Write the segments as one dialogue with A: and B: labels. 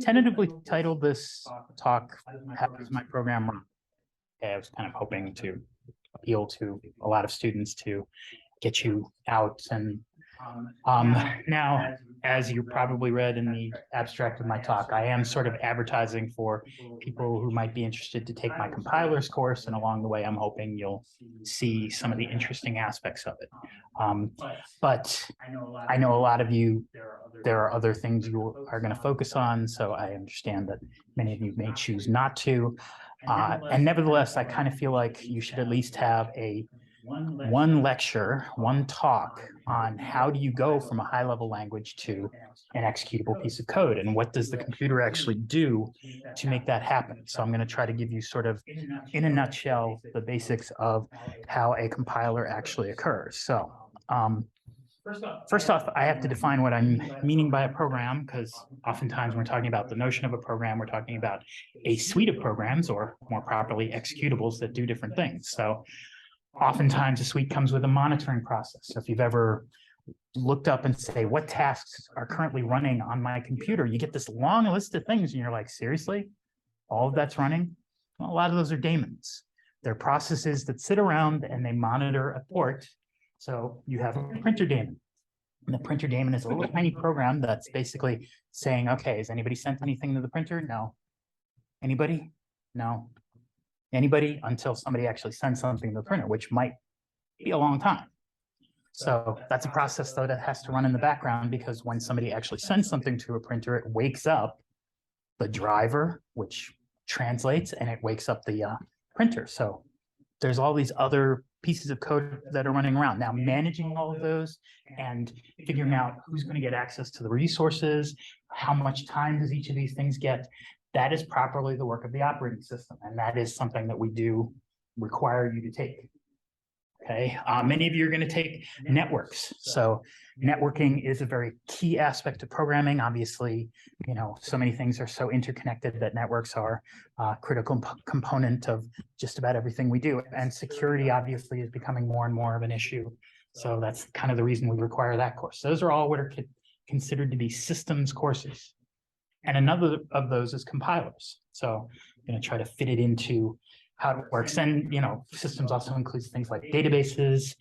A: tentatively titled this talk, "How Does My Program Run?" Okay, I was kind of hoping to appeal to a lot of students to get you out. And now, as you probably read in the abstract of my talk, I am sort of advertising for people who might be interested to take my compilers course, and along the way, I'm hoping you'll see some of the interesting aspects of it. But I know a lot of you, there are other things you are going to focus on, so I understand that many of you may choose not to. And nevertheless, I kind of feel like you should at least have one lecture, one talk on how do you go from a high-level language to an executable piece of code, and what does the computer actually do to make that happen. So I'm going to try to give you sort of, in a nutshell, the basics of how a compiler actually occurs. So first off, I have to define what I'm meaning by a program, because oftentimes when we're talking about the notion of a program, we're talking about a suite of programs, or more properly, executables that do different things. So oftentimes a suite comes with a monitoring process. So if you've ever looked up and say, what tasks are currently running on my computer, you get this long list of things and you're like, seriously? All of that's running? Well, a lot of those are daemons. They're processes that sit around and they monitor a port. So you have a printer daemon. And the printer daemon is a little tiny program that's basically saying, okay, has anybody sent anything to the printer? No. Anybody? No. Anybody? Until somebody actually sends something to the printer, which might be a long time. So that's a process, though, that has to run in the background, because when somebody actually sends something to a printer, it wakes up the driver, which translates, and it wakes up the printer. So there's all these other pieces of code that are running around. Now, managing all of those and figuring out who's going to get access to the resources, how much time does each of these things get, that is properly the work of the operating system. And that is something that we do require you to take. Okay, many of you are going to take networks. So networking is a very key aspect of programming. Obviously, you know, so many things are so interconnected that networks are a critical component of just about everything we do. And security obviously is becoming more and more of an issue. So that's kind of the reason we require that course. Those are all what are considered to be systems courses. And another of those is compilers. So I'm going to try to fit it into how it works. And, you know, systems also includes things like databases.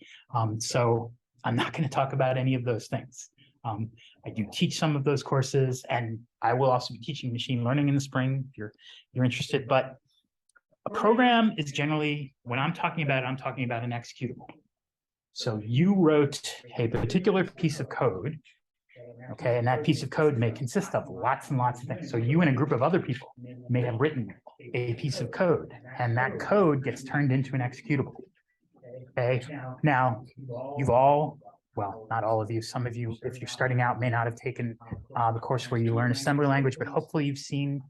A: So I'm not going to talk about any of those things. I do teach some of those courses, and I will also be teaching machine learning in the spring if you're interested. But a program is generally, when I'm talking about it, I'm talking about an executable. So you wrote a particular piece of code. Okay, and that piece of code may consist of lots and lots of things. So you and a group of other people may have written a piece of code, and that code gets turned into an executable. Okay, now you've all, well, not all of you, some of you, if you're starting out, may not have taken the course where you learn assembly language, but hopefully you've seen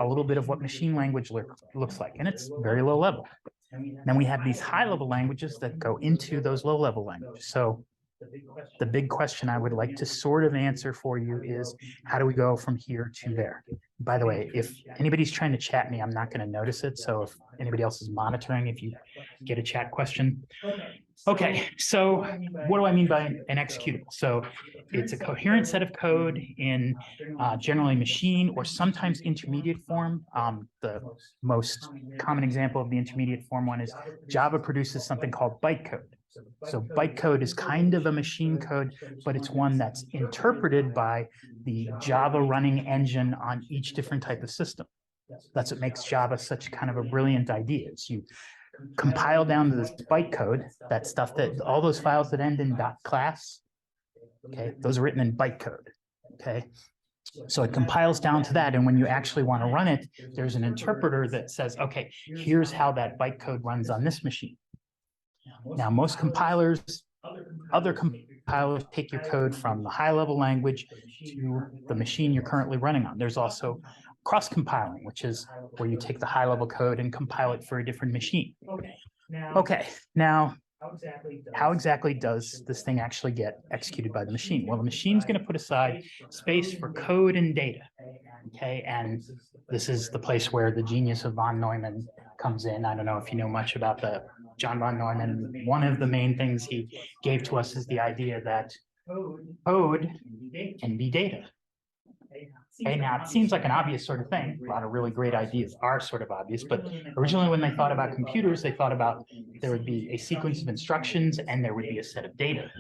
A: a little bit of what machine language looks like, and it's very low level. Then we have these high level languages that go into those low level languages. So the big question I would like to sort of answer for you is, how do we go from here to there? By the way, if anybody's trying to chat me, I'm not going to notice it. So if anybody else is monitoring, if you get a chat question. Okay, so what do I mean by an executable? So it's a coherent set of code in generally machine or sometimes intermediate form. The most common example of the intermediate form one is Java produces something called bytecode. So bytecode is kind of a machine code, but it's one that's interpreted by the Java running engine on each different type of system. That's what makes Java such kind of a brilliant idea. Is you compile down to this bytecode, that stuff, that all those files that end in .class, okay, those are written in bytecode, okay? So it compiles down to that, and when you actually want to run it, there's an interpreter that says, okay, here's how that bytecode runs on this machine. Now, most compilers, other compilers take your code from the high-level language to the machine you're currently running on. There's also cross-compiling, which is where you take the high-level code and compile it for a different machine. Okay, now, how exactly does this thing actually get executed by the machine? Well, the machine's going to put aside space for code and data, okay? And this is the place where the genius of von Neumann comes in. I don't know if you know much about John von Neumann. One of the main things he gave to us is the idea that code can be data. Okay, now it seems like an obvious sort of thing. A lot of really great ideas are sort of obvious, but originally when they thought about computers, they thought about there would be a sequence of instructions and there would be a set of data.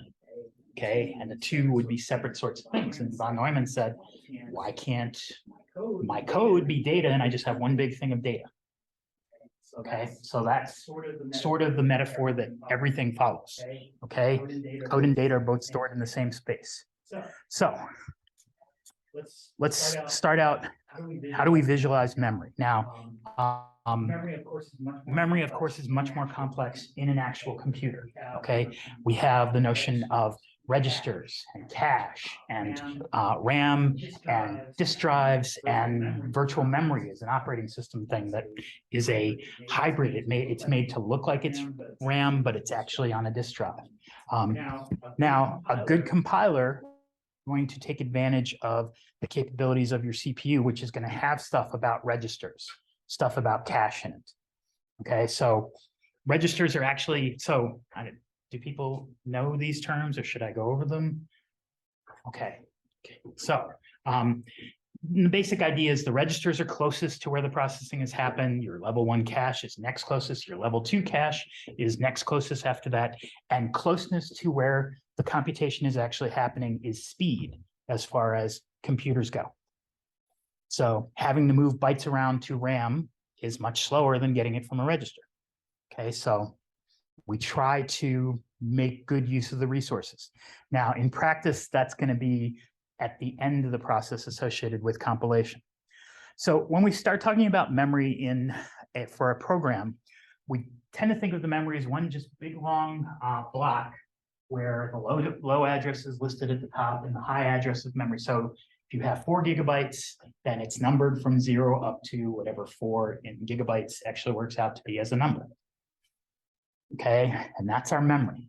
A: Okay, and the two would be separate sorts of things. And von Neumann said, why can't my code be data and I just have one big thing of data? Okay, so that's sort of the metaphor that everything follows. Okay, code and data are both stored in the same space. So let's start out. How do we visualize memory? Now, memory, of course, is much more complex in an actual computer. Okay, we have the notion of registers and cache and RAM and disk drives and virtual memory is an operating system thing that is a hybrid. It's made to look like it's RAM, but it's actually on a disk drive. Now, a good compiler is going to take advantage of the capabilities of your CPU, which is going to have stuff about registers, stuff about cache in it. Okay, so registers are actually, so do people know these terms or should I go over them? Okay, so the basic idea is the registers are closest to where the processing has happened. Your level 1 cache is next closest. Your level 2 cache is next closest after that. And closeness to where the computation is actually happening is speed as far as computers go. So having to move bytes around to RAM is much slower than getting it from a register. Okay, so we try to make good use of the resources. Now, in practice, that's going to be at the end of the process associated with compilation. So when we start talking about memory for a program, we tend to think of the memory as one just big long block where the low address is listed at the top and the high address of memory. So if you have 4 gigabytes, then it's numbered from 0 up to whatever 4 in gigabytes actually works out to be as a number. Okay, and that's our memory.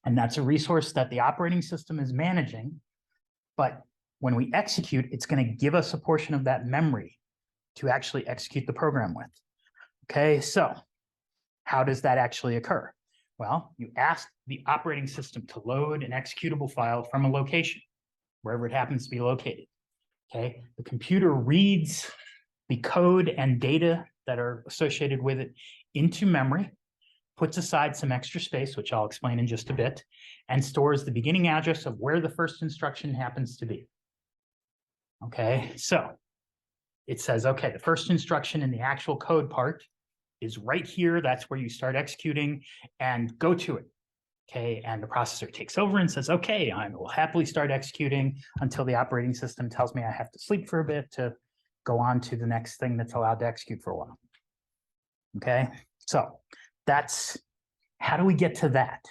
A: And that's a resource that the operating system is managing. But when we execute, it's going to give us a portion of that memory to actually execute the program with. Okay, so how does that actually occur? Well, you ask the operating system to load an executable file from a location, wherever it happens to be located. Okay, the computer reads the code and data that are associated with it into memory, puts aside some extra space, which I'll explain in just a bit, and stores the beginning address of where the first instruction happens to be. Okay, so it says, okay, the first instruction in the actual code part is right here. That's where you start executing and go to it. Okay, and the processor takes over and says, okay, I will happily start executing until the operating system tells me I have to sleep for a bit to go on to the next thing that's allowed to execute for a while. Okay, so that's how do we get to that?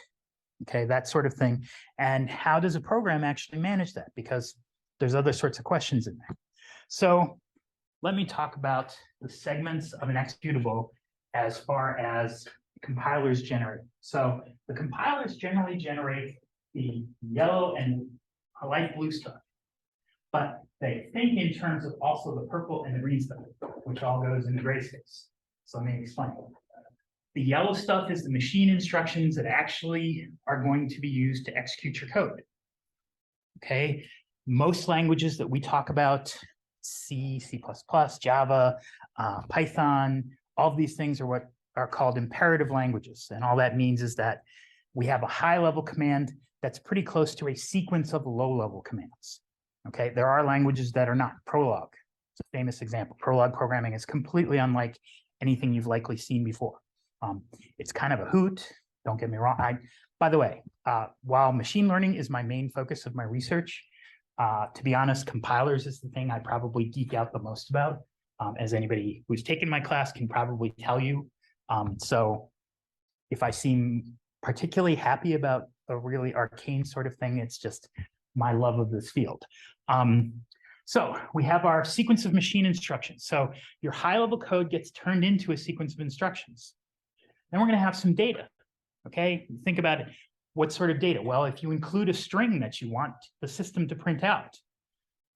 A: Okay, that sort of thing. And how does a program actually manage that? Because there's other sorts of questions in there. So let me talk about the segments of an executable as far as compilers generate. So the compilers generally generate the yellow and light blue stuff, but they think in terms of also the purple and the green stuff, which all goes in the gray space. So let me explain. The yellow stuff is the machine instructions that actually are going to be used to execute your code. Okay, most languages that we talk about, C, C++, Java, Python, all of these things are what are called imperative languages. And all that means is that we have a high-level command that's pretty close to a sequence of low-level commands. Okay, there are languages that are not. Prolog is a famous example. Prolog programming is completely unlike anything you've likely seen before. It's kind of a hoot, don't get me wrong. By the way, while machine learning is my main focus of my research, to be honest, compilers is the thing I probably geek out the most about, as anybody who's taken my class can probably tell you. So if I seem particularly happy about a really arcane sort of thing, it's just my love of this field. So we have our sequence of machine instructions. So your high-level code gets turned into a sequence of instructions. Then we're going to have some data. Okay, think about it. What sort of data? Well, if you include a string that you want the system to print out,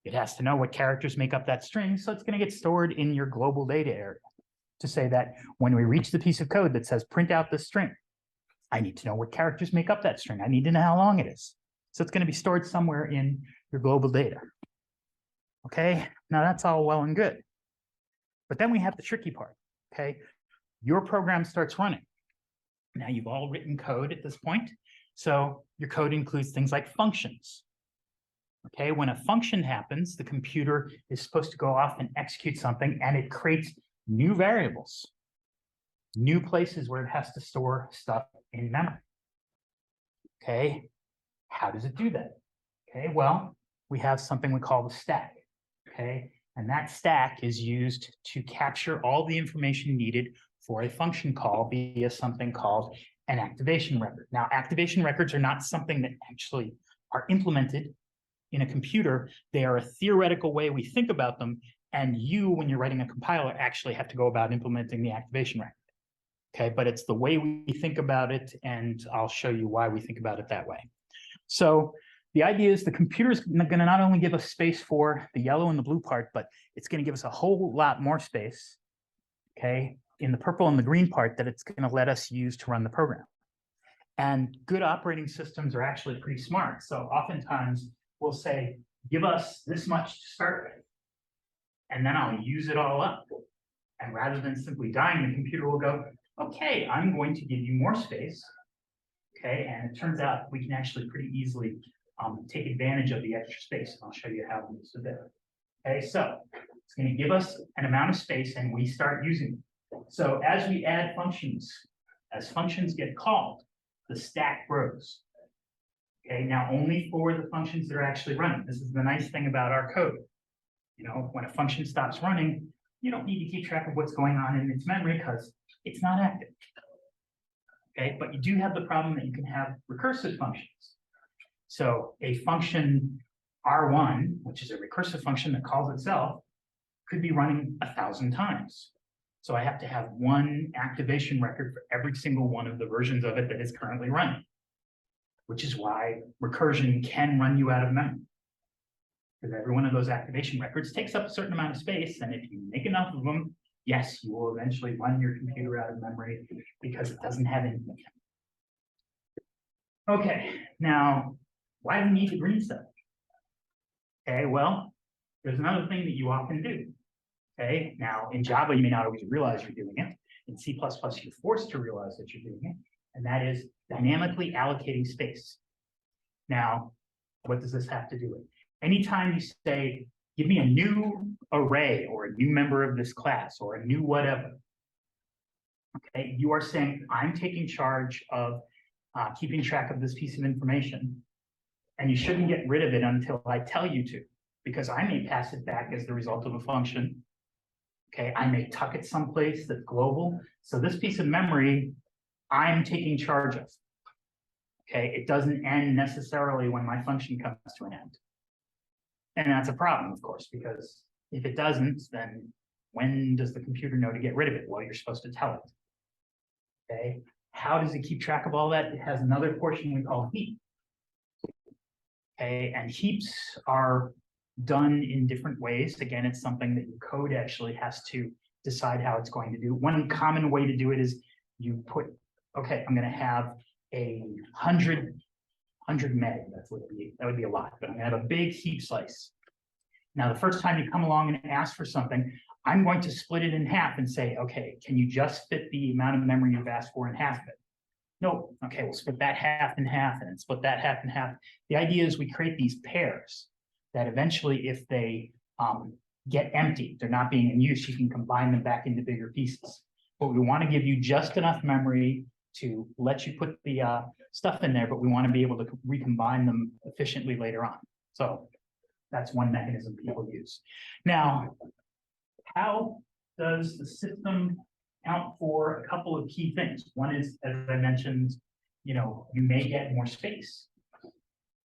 A: it has to know what characters make up that string. So it's going to get stored in your global data area to say that when we reach the piece of code that says print out this string, I need to know what characters make up that string. I need to know how long it is. So it's going to be stored somewhere in your global data. Okay, now that's all well and good. But then we have the tricky part, okay? Your program starts running. Now you've all written code at this point. So your code includes things like functions. Okay, when a function happens, the computer is supposed to go off and execute something, and it creates new variables, new places where it has to store stuff in memory. Okay, how does it do that? Okay, well, we have something we call the stack. Okay, and that stack is used to capture all the information needed for a function call via something called an activation record. Now, activation records are not something that actually are implemented in a computer. They are a theoretical way we think about them, and you, when you're writing a compiler, actually have to go about implementing the activation record. Okay, but it's the way we think about it, and I'll show you why we think about it that way. So the idea is the computer is going to not only give us space for the yellow and the blue part, but it's going to give us a whole lot more space, okay, in the purple and the green part that it's going to let us use to run the program. And good operating systems are actually pretty smart. So oftentimes we'll say, give us this much to start with, and then I'll use it all up. And rather than simply dying, the computer will go, okay, I'm going to give you more space. Okay, and it turns out we can actually pretty easily take advantage of the extra space. I'll show you how in just a bit. Okay, so it's going to give us an amount of space, and we start using it. So as we add functions, as functions get called, the stack grows. Okay, now only for the functions that are actually running. This is the nice thing about our code. You know, when a function stops running, you don't need to keep track of what's going on in its memory because it's not active. Okay, but you do have the problem that you can have recursive functions. So a function R1, which is a recursive function that calls itself, could be running 1,000 times. So I have to have one activation record for every single one of the versions of it that is currently running, which is why recursion can run you out of memory. Because every one of those activation records takes up a certain amount of space, and if you make enough of them, yes, you will eventually run your computer out of memory because it doesn't have anything. Okay, now, why do we need the green stuff? Okay, well, there's another thing that you often do. Okay, now in Java, you may not always realize you're doing it. In C++, you're forced to realize that you're doing it, and that is dynamically allocating space. Now, what does this have to do with? Anytime you say, give me a new array or a new member of this class or a new whatever, okay, you are saying, I'm taking charge of keeping track of this piece of information, and you shouldn't get rid of it until I tell you to, because I may pass it back as the result of a function. Okay, I may tuck it someplace that's global. So this piece of memory, I'm taking charge of. Okay, it doesn't end necessarily when my function comes to an end. And that's a problem, of course, because if it doesn't, then when does the computer know to get rid of it? Well, you're supposed to tell it. Okay, how does it keep track of all that? It has another portion we call heap. Okay, and heaps are done in different ways. Again, it's something that your code actually has to decide how it's going to do. One common way to do it is you put, okay, I'm going to have 100 meg. That would be a lot, but I'm going to have a big heap slice. Now, the first time you come along and ask for something, I'm going to split it in half and say, okay, can you just fit the amount of memory you've asked for in half of it? No. Okay, we'll split that half in half and then split that half in half. The idea is we create these pairs that eventually, if they get empty, they're not being in use, you can combine them back into bigger pieces. But we want to give you just enough memory to let you put the stuff in there, but we want to be able to recombine them efficiently later on. So that's one mechanism people use. Now, how does the system account for a couple of key things? One is, as I mentioned, you may get more space.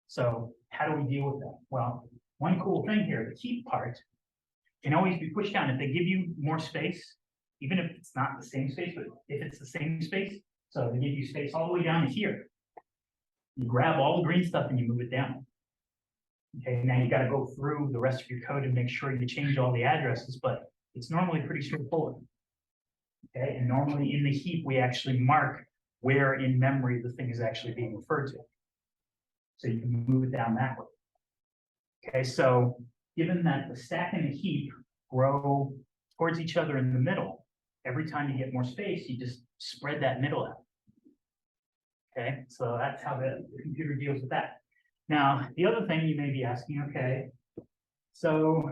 A: So how do we deal with that? Well, one cool thing here, the heap part can always be pushed down. If they give you more space, even if it's not the same space, but if it's the same space, so they give you space all the way down to here, you grab all the green stuff and you move it down. Okay, now you got to go through the rest of your code and make sure you change all the addresses, but it's normally pretty straightforward. Okay, and normally in the heap, we actually mark where in memory the thing is actually being referred to. So you can move it down that way. Okay, so given that the stack and the heap grow towards each other in the middle, every time you get more space, you just spread that middle out. Okay, so that's how the computer deals with that. Now, the other thing you may be asking, okay, so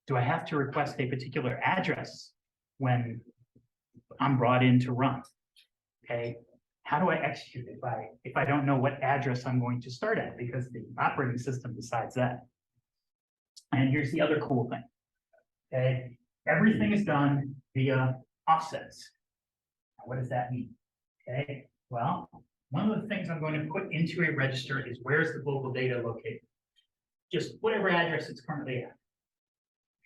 A: do I have to request a particular address when I'm brought in to run? Okay, how do I execute it if I don't know what address I'm going to start at, because the operating system decides that. And here's the other cool thing. Okay, everything is done via offsets. Now, what does that mean? Okay, well, one of the things I'm going to put into a register is where's the global data located? Just whatever address it's currently at.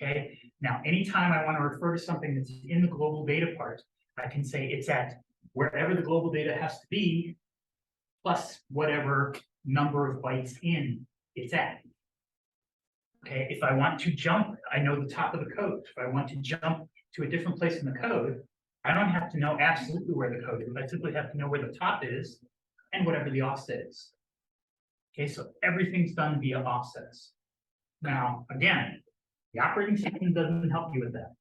A: Okay, now anytime I want to refer to something that's in the global data part, I can say it's at wherever the global data has to be, plus whatever number of bytes in it's at. Okay, if I want to jump, I know the top of the code. If I want to jump to a different place in the code, I don't have to know absolutely where the code is. I simply have to know where the top is and whatever the offset is. Okay, so everything's done via offsets. Now, again, the operating system doesn't help you with that.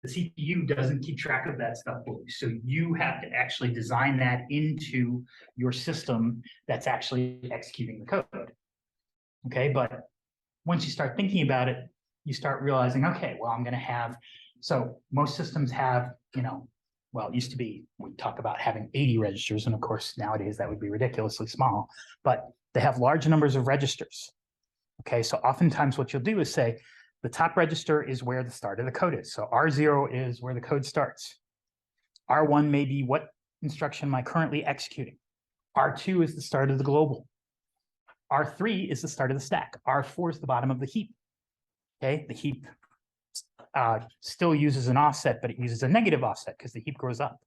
A: The CPU doesn't keep track of that stuff for you. So you have to actually design that into your system that's actually executing the code. Okay, but once you start thinking about it, you start realizing, okay, well, I'm going to have, so most systems have, well, it used to be, we talk about having 80 registers, and of course, nowadays that would be ridiculously small, but they have large numbers of registers. Okay, so oftentimes what you'll do is say, the top register is where the start of the code is. So R0 is where the code starts. R1 may be what instruction am I currently executing. R2 is the start of the global. R3 is the start of the stack. R4 is the bottom of the heap. Okay, the heap still uses an offset, but it uses a negative offset because the heap grows up.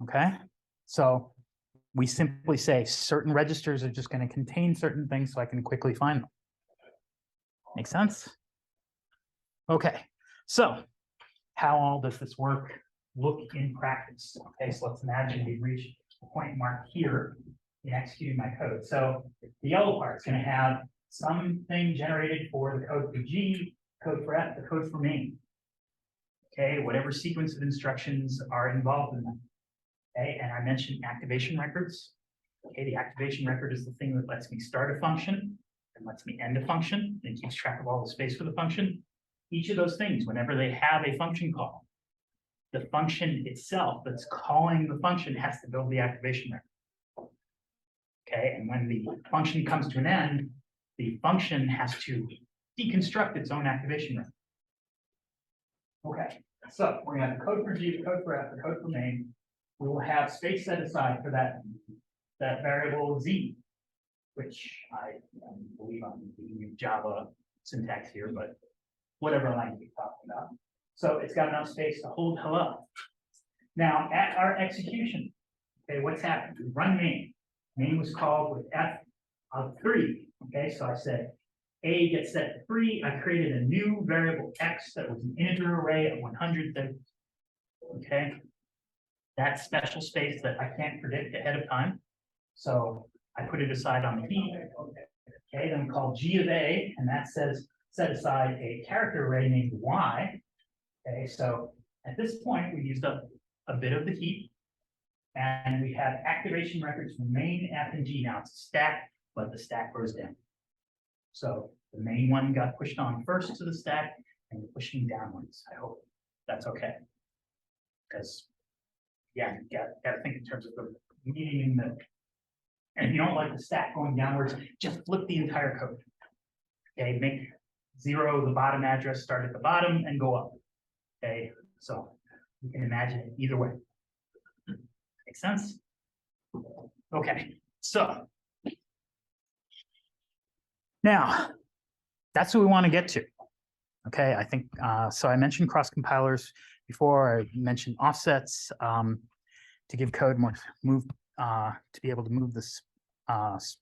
A: Okay, so we simply say certain registers are just going to contain certain things so I can quickly find them. Make sense? Okay, so how all does this work look in practice? Okay, so let's imagine we reach a point marked here in executing my code. So the yellow part is going to have something generated for the code for G, code for F, the code for main. Okay, whatever sequence of instructions are involved in that. Okay, and I mentioned activation records. Okay, the activation record is the thing that lets me start a function and lets me end a function and keeps track of all the space for the function. Each of those things, whenever they have a function call, the function itself that's calling the function has to build the activation record. Okay, and when the function comes to an end, the function has to deconstruct its own activation record. Okay, so we're going to have the code for G, the code for F, the code for main. We will have space set aside for that variable Z, which I believe I'm using Java syntax here, but whatever language you're talking about. So it's got enough space to hold hello. Now, at our execution, okay, what's happened? We run main. Main was called with F of 3. Okay, so I said A gets set to 3. I created a new variable X that was an integer array of 100. Okay, that's special space that I can't predict ahead of time. So I put it aside on the heap. Okay, then we call G of A, and that says set aside a character array named Y. Okay, so at this point, we used up a bit of the heap, and we have activation records from main, F, and G. Now it's a stack, but the stack goes down. So the main one got pushed on first to the stack, and we're pushing downwards. I hope that's okay. Because, yeah, you got to think in terms of the meaning in the. And if you don't like the stack going downwards, just flip the entire code. Okay, make 0 the bottom address, start at the bottom, and go up. Okay, so you can imagine it either way. Make sense? Okay, so now that's what we want to get to. Okay, I think so. I mentioned cross compilers before. I mentioned offsets to give code more to be able to move this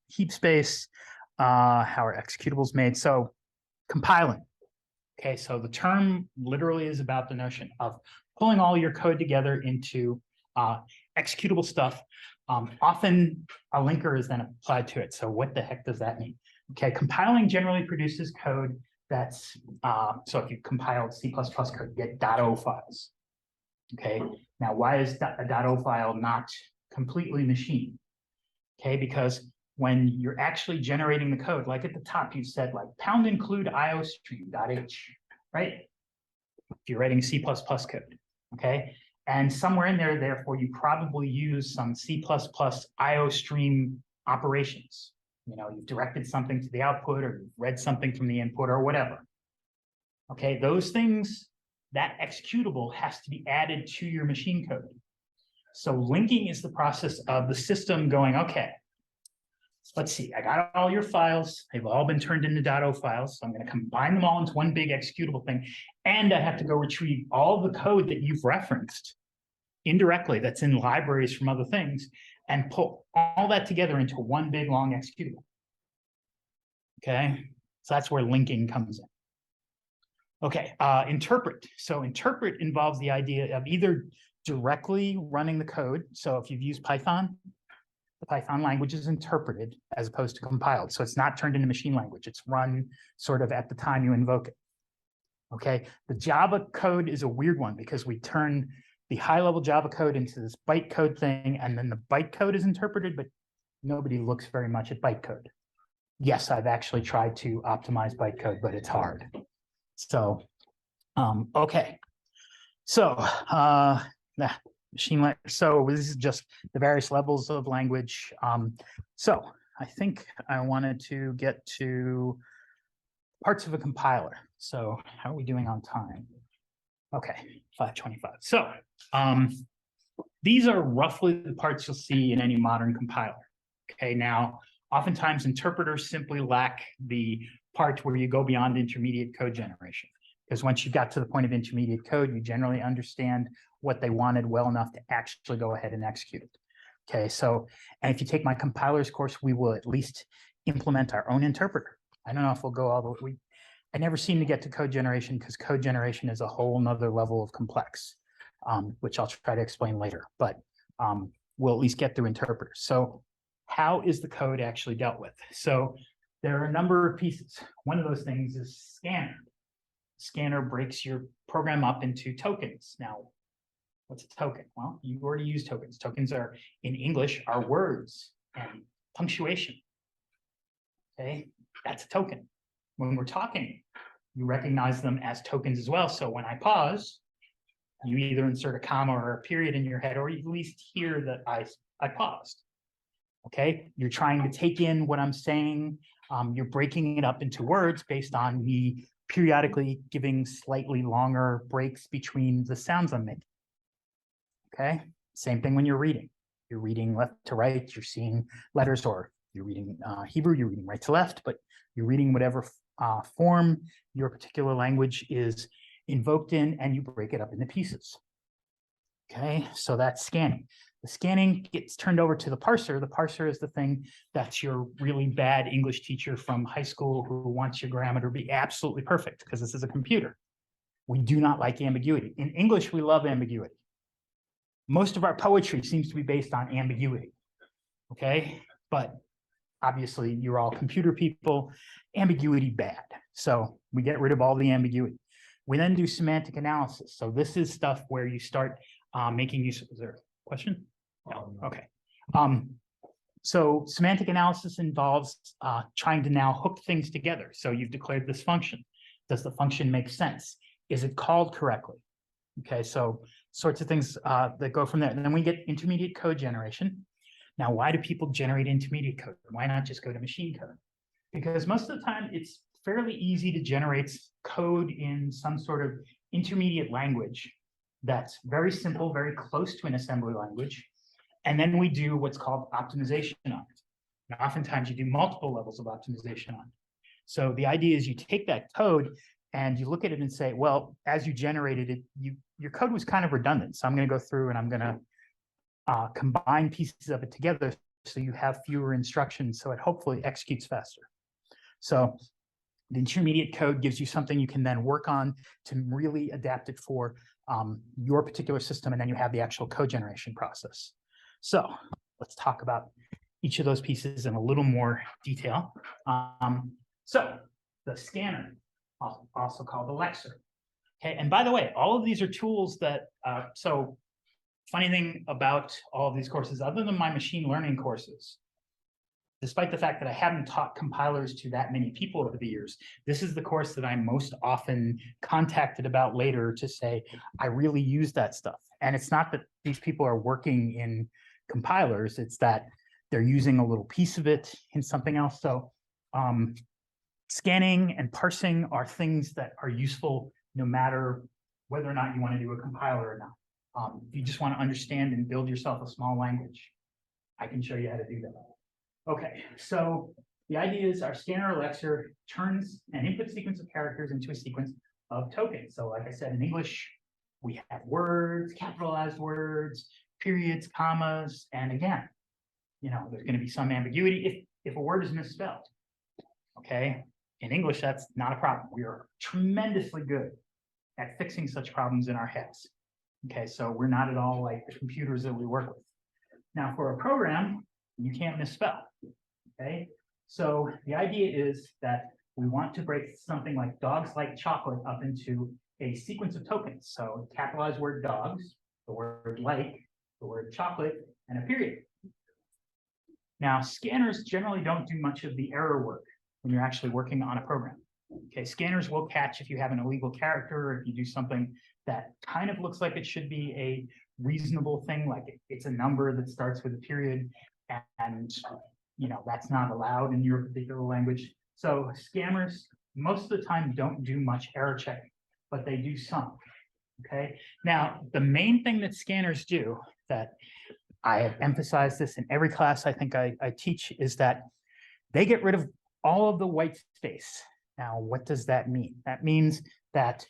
A: heap space, how our executable is made. So compiling. Okay, so the term literally is about the notion of pulling all your code together into executable stuff. Often a linker is then applied to it. So what the heck does that mean? Okay, compiling generally produces code that's, so if you compiled C++ code, you get .o files. Okay, now why is a .o file not completely machine? Okay, because when you're actually generating the code, like at the top, you said like pound include iostream.h, right? If you're writing C++ code, okay? And somewhere in there, therefore, you probably use some C++ iostream operations. You know, you've directed something to the output or you've read something from the input or whatever. Okay, those things, that executable has to be added to your machine code. So linking is the process of the system going, okay, let's see, I got all your files. They've all been turned into .o files. So I'm going to combine them all into one big executable thing. And I have to go retrieve all the code that you've referenced indirectly that's in libraries from other things and pull all that together into one big long executable. Okay, so that's where linking comes in. Okay, interpret. So interpret involves the idea of either directly running the code. So if you've used Python, the Python language is interpreted as opposed to compiled. So it's not turned into machine language. It's run sort of at the time you invoke it. Okay, the Java code is a weird one because we turn the high-level Java code into this bytecode thing, and then the bytecode is interpreted, but nobody looks very much at bytecode. Yes, I've actually tried to optimize bytecode, but it's hard. So, okay. So, machine language. So this is just the various levels of language. So I think I wanted to get to parts of a compiler. So how are we doing on time? Okay, 5:25. So these are roughly the parts you'll see in any modern compiler. Okay, now oftentimes interpreters simply lack the part where you go beyond intermediate code generation. Because once you got to the point of intermediate code, you generally understand what they wanted well enough to actually go ahead and execute it. Okay, so, and if you take my compilers course, we will at least implement our own interpreter. I don't know if we'll go all the way. I never seem to get to code generation because code generation is a whole nother level of complex, which I'll try to explain later, but we'll at least get through interpreters. So how is the code actually dealt with? So there are a number of pieces. One of those things is scanner. Scanner breaks your program up into tokens. Now, what's a token? Well, you've already used tokens. Tokens are, in English, are words and punctuation. Okay, that's a token. When we're talking, you recognize them as tokens as well. So when I pause, you either insert a comma or a period in your head, or you at least hear that I paused. Okay, you're trying to take in what I'm saying. You're breaking it up into words based on me periodically giving slightly longer breaks between the sounds I'm making. Okay, same thing when you're reading. You're reading left to right, you're seeing letters, or you're reading Hebrew, you're reading right to left, but you're reading whatever form your particular language is invoked in, and you break it up into pieces. Okay, so that's scanning. The scanning gets turned over to the parser. The parser is the thing that's your really bad English teacher from high school who wants your grammar to be absolutely perfect because this is a computer. We do not like ambiguity. In English, we love ambiguity. Most of our poetry seems to be based on ambiguity, okay? But obviously, you're all computer people, ambiguity bad. So we get rid of all the ambiguity. We then do semantic analysis. So this is stuff where you start making use of, is there a question? No, okay. So semantic analysis involves trying to now hook things together. So you've declared this function. Does the function make sense? Is it called correctly? Okay, so sorts of things that go from there. And then we get intermediate code generation. Now, why do people generate intermediate code? Why not just go to machine code? Because most of the time, it's fairly easy to generate code in some sort of intermediate language that's very simple, very close to an assembly language. And then we do what's called optimization on it. Now, oftentimes, you do multiple levels of optimization on it. So the idea is you take that code and you look at it and say, well, as you generated it, your code was kind of redundant. So I'm going to go through and I'm going to combine pieces of it together so you have fewer instructions, so it hopefully executes faster. So the intermediate code gives you something you can then work on to really adapt it for your particular system, and then you have the actual code generation process. So let's talk about each of those pieces in a little more detail. So the scanner, also called the Lexer. Okay, and by the way, all of these are tools that, so funny thing about all of these courses, other than my machine learning courses, despite the fact that I haven't taught compilers to that many people over the years, this is the course that I'm most often contacted about later to say, I really use that stuff. And it's not that these people are working in compilers, it's that they're using a little piece of it in something else. So scanning and parsing are things that are useful no matter whether or not you want to do a compiler or not. If you just want to understand and build yourself a small language, I can show you how to do that. Okay, so the idea is our scanner or Lexer turns an input sequence of characters into a sequence of tokens. So like I said, in English, we have words, capitalized words, periods, commas, and again, you know, there's going to be some ambiguity if a word is misspelled. Okay, in English, that's not a problem. We are tremendously good at fixing such problems in our heads. Okay, so we're not at all like the computers that we work with. Now, for a program, you can't misspell. Okay, so the idea is that we want to break something like dogs like chocolate up into a sequence of tokens. So capitalized word dogs, the word like, the word chocolate, and a period. Now, scanners generally don't do much of the error work when you're actually working on a program. Okay, scanners will catch if you have an illegal character or if you do something that kind of looks like it should be a reasonable thing, like it's a number that starts with a period, and you know that's not allowed in your particular language. So scammers most of the time don't do much error checking, but they do some. Okay, now the main thing that scanners do, that I have emphasized this in every class I think I teach, is that they get rid of all of the white space. Now, what does that mean? That means that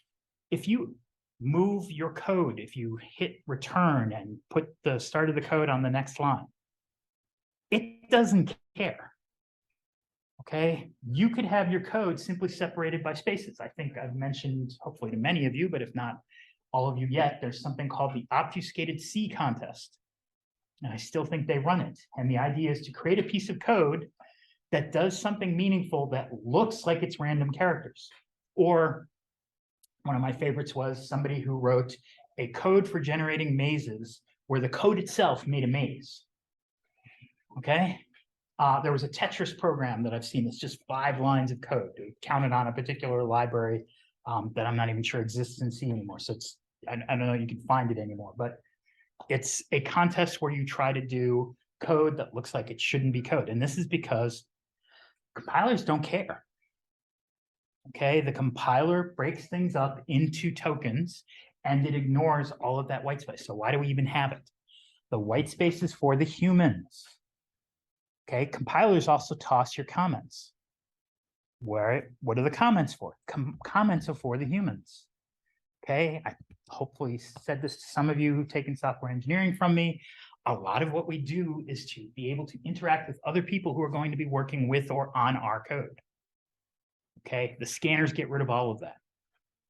A: if you move your code, if you hit return and put the start of the code on the next line, it doesn't care. Okay, you could have your code simply separated by spaces. I think I've mentioned, hopefully to many of you, but if not all of you yet, there's something called the obfuscated C contest. And I still think they run it. And the idea is to create a piece of code that does something meaningful that looks like it's random characters. Or one of my favorites was somebody who wrote a code for generating mazes where the code itself made a maze. Okay, there was a Tetris program that I've seen. It's just 5 lines of code counted on a particular library that I'm not even sure exists in C anymore. So it's, I don't know, you can find it anymore, but it's a contest where you try to do code that looks like it shouldn't be code. And this is because compilers don't care. Okay, the compiler breaks things up into tokens and it ignores all of that white space. So why do we even have it? The white space is for the humans. Okay, compilers also toss your comments. What are the comments for? Comments are for the humans. Okay, I hopefully said this to some of you who've taken software engineering from me. A lot of what we do is to be able to interact with other people who are going to be working with or on our code. Okay, the scanners get rid of all of that.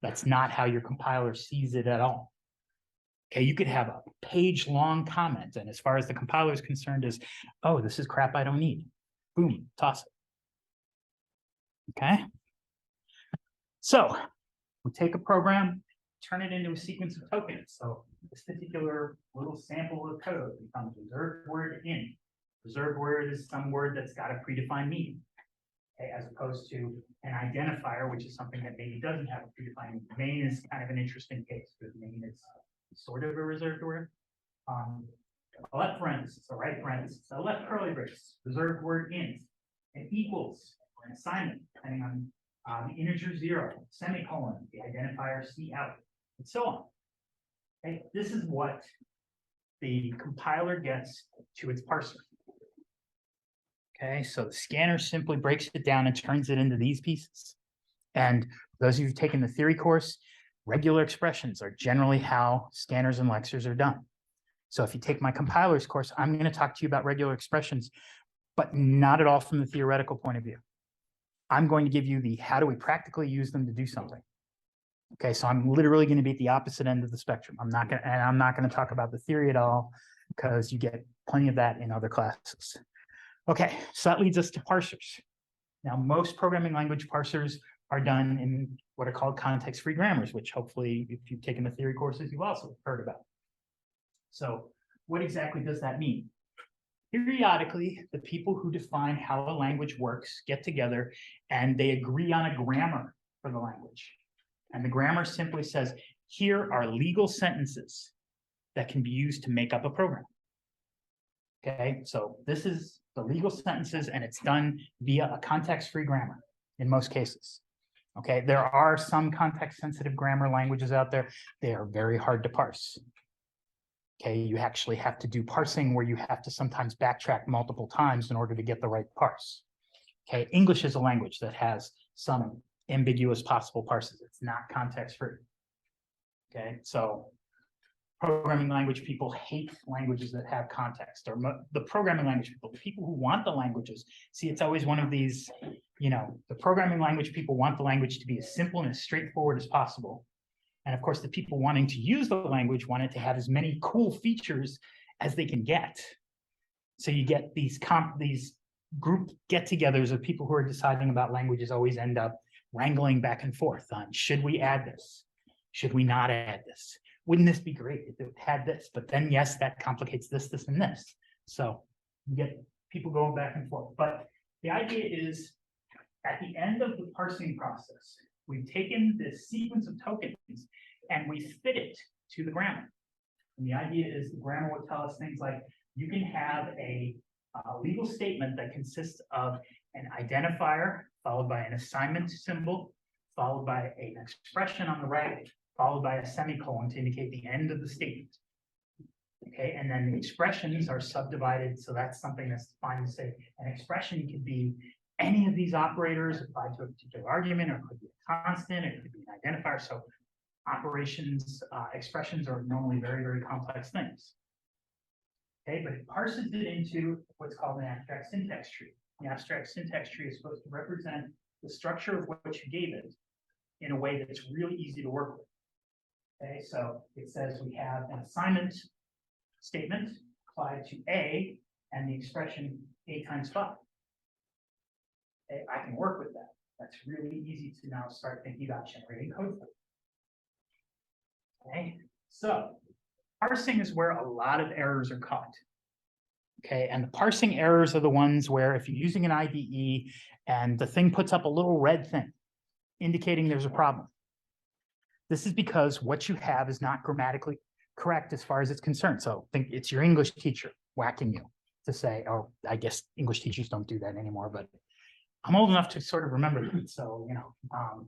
A: That's not how your compiler sees it at all. Okay, you could have a page-long comment, and as far as the compiler is concerned is, oh, this is crap I don't need. Boom, toss it. Okay? So we take a program, turn it into a sequence of tokens. So this particular little sample of code becomes reserved word in. Reserved word is some word that's got a predefined meaning, okay, as opposed to an identifier, which is something that maybe doesn't have a predefined meaning. Main is kind of an interesting case because main is sort of a reserved word. A left parenthesis, a right parenthesis, a left curly brace, reserved word int, and equals, or an assignment, depending on the integer 0, semicolon, the identifier C out, and so on. Okay, this is what the compiler gets to its parser. Okay, so the scanner simply breaks it down and turns it into these pieces. And those of you who've taken the theory course, regular expressions are generally how scanners and Lexers are done. So if you take my compilers course, I'm going to talk to you about regular expressions, but not at all from the theoretical point of view. I'm going to give you the how do we practically use them to do something. Okay, so I'm literally going to be at the opposite end of the spectrum. I'm not going to talk about the theory at all because you get plenty of that in other classes. Okay, so that leads us to parsers. Now, most programming language parsers are done in what are called context-free grammars, which hopefully, if you've taken the theory courses, you've also heard about. So what exactly does that mean? Periodically, the people who define how a language works get together and they agree on a grammar for the language. And the grammar simply says, here are legal sentences that can be used to make up a program. Okay, so this is the legal sentences and it's done via a context-free grammar in most cases. Okay, there are some context-sensitive grammar languages out there. They are very hard to parse. Okay, you actually have to do parsing where you have to sometimes backtrack multiple times in order to get the right parse. Okay, English is a language that has some ambiguous possible parses. It's not context-free. Okay, so programming language people hate languages that have context, or the programming language people, the people who want the languages. See, it's always one of these, you know, the programming language people want the language to be as simple and as straightforward as possible. And of course, the people wanting to use the language want it to have as many cool features as they can get. So you get these group get-togethers of people who are deciding about languages always end up wrangling back and forth on, should we add this? Should we not add this? Wouldn't this be great if it had this? But then, yes, that complicates this, this, and this. So you get people going back and forth. But the idea is, at the end of the parsing process, we've taken this sequence of tokens and we fit it to the grammar. And the idea is the grammar will tell us things like, you can have a legal statement that consists of an identifier followed by an assignment symbol, followed by an expression on the right, followed by a semicolon to indicate the end of the statement. Okay, and then the expressions are subdivided, so that's something that's fine to say. An expression could be any of these operators applied to a particular argument, or it could be a constant, it could be an identifier. So operations, expressions are normally very, very complex things. Okay, but it parses it into what's called an abstract syntax tree. The abstract syntax tree is supposed to represent the structure of what you gave it in a way that's really easy to work with. Okay, so it says we have an assignment statement applied to A and the expression A times 5. Okay, I can work with that. That's really easy to now start thinking about generating code for. Okay, so parsing is where a lot of errors are caught. Okay, and the parsing errors are the ones where if you're using an IDE and the thing puts up a little red thing indicating there's a problem. This is because what you have is not grammatically correct as far as it's concerned. So think it's your English teacher whacking you to say, oh, I guess English teachers don't do that anymore, but I'm old enough to sort of remember that. So, you know,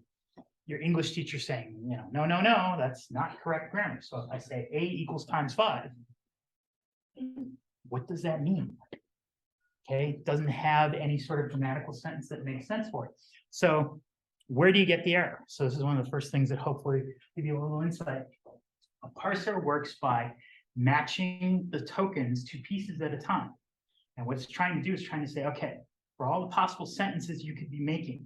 A: your English teacher saying, you know, no, that's not correct grammar. So if I say A equals times 5, what does that mean? Okay, it doesn't have any sort of grammatical sentence that makes sense for it. So where do you get the error? So this is one of the first things that hopefully give you a little insight. A parser works by matching the tokens to pieces at a time. And what it's trying to do is trying to say, okay, for all the possible sentences you could be making,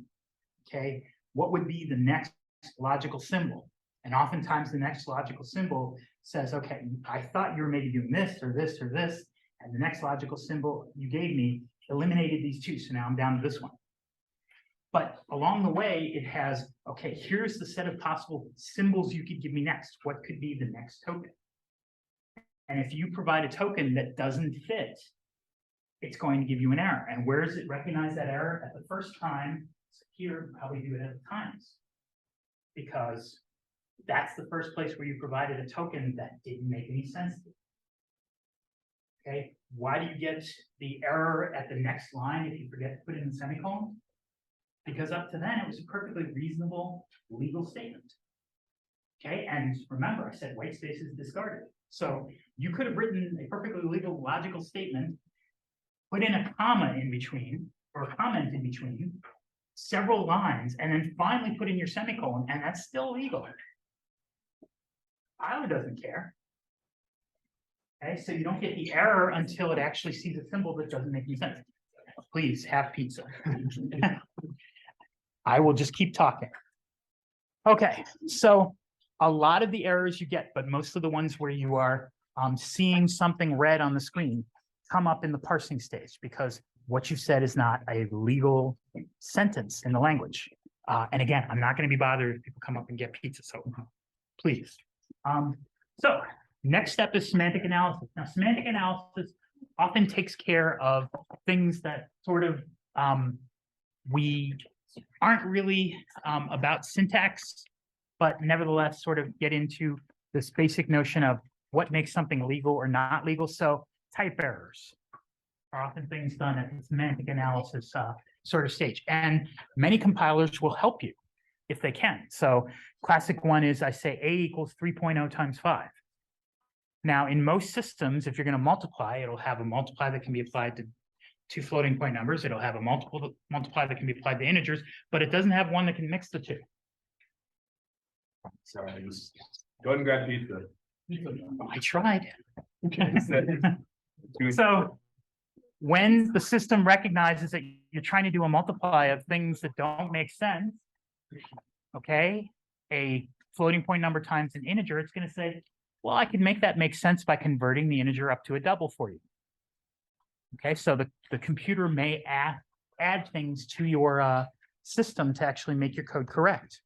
A: okay, what would be the next logical symbol? And oftentimes the next logical symbol says, okay, I thought you were maybe doing this or this or this, and the next logical symbol you gave me eliminated these two, so now I'm down to this one. But along the way, it has, okay, here's the set of possible symbols you could give me next. What could be the next token? And if you provide a token that doesn't fit, it's going to give you an error. And where does it recognize that error? At the first time, so here, probably do it at times, because that's the first place where you provided a token that didn't make any sense. Okay, why do you get the error at the next line if you forget to put in the semicolon? Because up to then, it was a perfectly reasonable legal statement. Okay, and remember, I said white space is discarded. So you could have written a perfectly legal logical statement, put in a comma in between, or a comment in between, several lines, and then finally put in your semicolon, and that's still legal. Tyler doesn't care. Okay, so you don't get the error until it actually sees a symbol that doesn't make any sense. Please have pizza. I will just keep talking. Okay, so a lot of the errors you get, but most of the ones where you are seeing something red on the screen come up in the parsing stage, because what you said is not a legal sentence in the language. And again, I'm not going to be bothered if people come up and get pizza, so please. So next step is semantic analysis. Now, semantic analysis often takes care of things that sort of we aren't really about syntax, but nevertheless sort of get into this basic notion of what makes something legal or not legal. So type errors are often things done at the semantic analysis sort of stage. And many compilers will help you if they can. So classic one is I say A equals 3.0 times 5. Now, in most systems, if you're going to multiply, it'll have a multiply that can be applied to two floating point numbers. It'll have a multiply that can be applied to integers, but it doesn't have one that can mix the two.
B: Sorry, go ahead and grab pizza.
A: I tried. So when the system recognizes that you're trying to do a multiply of things that don't make sense, okay, a floating point number times an integer, it's going to say, well, I can make that make sense by converting the integer up to a double for you. Okay, so the computer may add things to your system to actually make your code correct.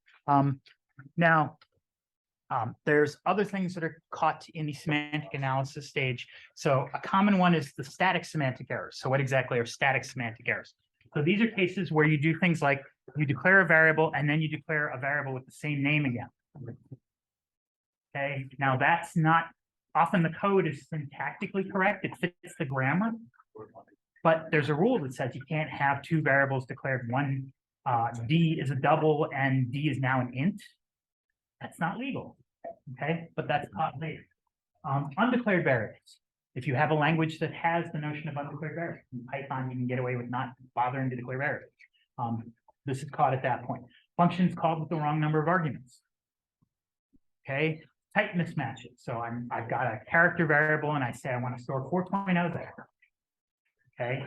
A: Now, there's other things that are caught in the semantic analysis stage. So a common one is the static semantic errors. So what exactly are static semantic errors? So these are cases where you do things like you declare a variable and then you declare a variable with the same name again. Okay, now that's not, often the code is syntactically correct, it fits the grammar, but there's a rule that says you can't have two variables declared. One, D is a double and D is now an int. That's not legal, okay, but that's caught later. Undeclared variables. If you have a language that has the notion of undeclared variables, in Python, you can get away with not bothering to declare variables. This is caught at that point. Functions called with the wrong number of arguments. Okay, type mismatches. So I've got a character variable and I say I want to store 4.0 there. Okay,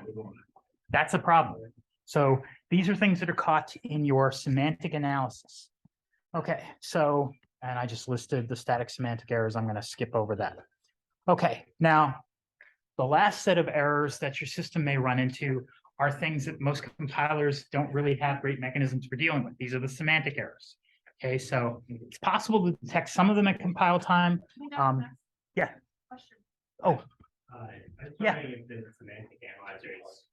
A: that's a problem. So these are things that are caught in your semantic analysis. Okay, so, and I just listed the static semantic errors. I'm going to skip over that. Okay, now the last set of errors that your system may run into are things that most compilers don't really have great mechanisms for dealing with. These are the semantic errors. Okay, so it's possible to detect some of them at compile time. Yeah. Oh. Yeah.
C: If the semantic analyzer is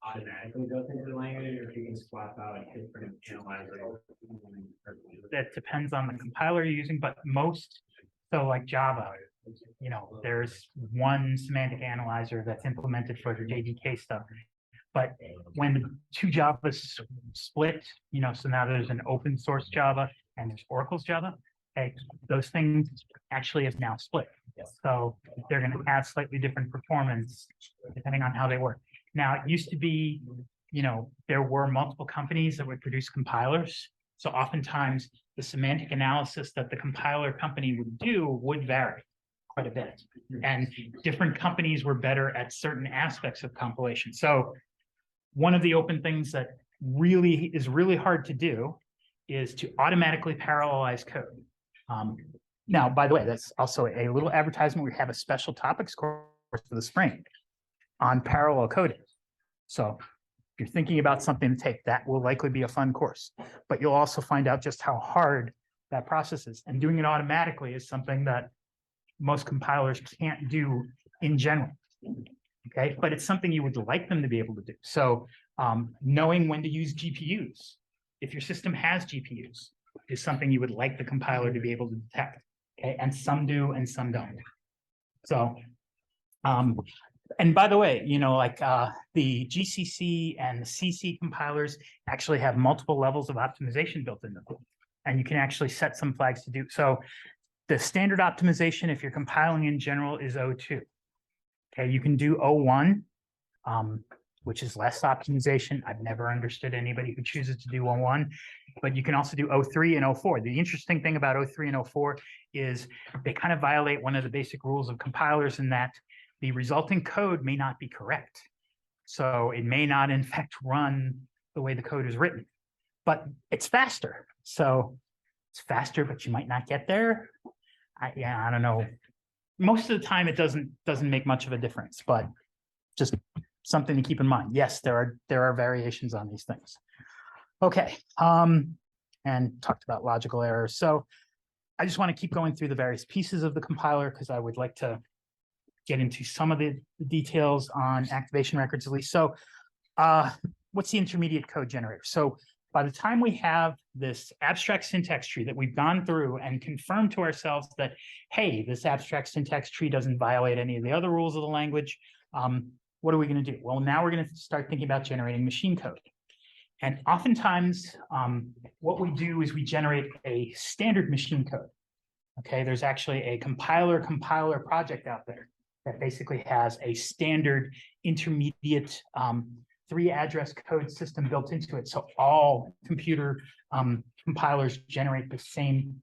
C: automatically built into the language, or if you can swap out a different analyzer.
A: That depends on the compiler you're using, but most, so like Java, you know, there's one semantic analyzer that's implemented for the JDK stuff. But when the two Javas split, you know, so now there's an open source Java and there's Oracle's Java. Okay, those things actually have now split. So they're going to have slightly different performance depending on how they work. Now, it used to be, you know, there were multiple companies that would produce compilers. So oftentimes the semantic analysis that the compiler company would do would vary quite a bit. And different companies were better at certain aspects of compilation. So one of the open things that really is really hard to do is to automatically parallelize code. Now, by the way, that's also a little advertisement. We have a special topics course for the spring on parallel coding. So if you're thinking about something to take, that will likely be a fun course. But you'll also find out just how hard that process is. And doing it automatically is something that most compilers can't do in general. Okay, but it's something you would like them to be able to do. So knowing when to use GPUs, if your system has GPUs, is something you would like the compiler to be able to detect. Okay, and some do and some don't. So, and by the way, you know, like the GCC and the CC compilers actually have multiple levels of optimization built into them. And you can actually set some flags to do. So the standard optimization, if you're compiling in general, is 02. Okay, you can do 01, which is less optimization. I've never understood anybody who chooses to do 01, but you can also do 03 and 04. The interesting thing about 03 and 04 is they kind of violate one of the basic rules of compilers in that the resulting code may not be correct. So it may not in fact run the way the code is written, but it's faster. So it's faster, but you might not get there. I don't know. Most of the time it doesn't make much of a difference, but just something to keep in mind. Yes, there are variations on these things. Okay, and talked about logical errors. So I just want to keep going through the various pieces of the compiler because I would like to get into some of the details on activation records at least. So what's the intermediate code generator? So by the time we have this abstract syntax tree that we've gone through and confirmed to ourselves that, hey, this abstract syntax tree doesn't violate any of the other rules of the language, what are we going to do? Well, now we're going to start thinking about generating machine code. And oftentimes, what we do is we generate a standard machine code. Okay, there's actually a compiler project out there that basically has a standard intermediate 3-address code system built into it. So all computer compilers generate the same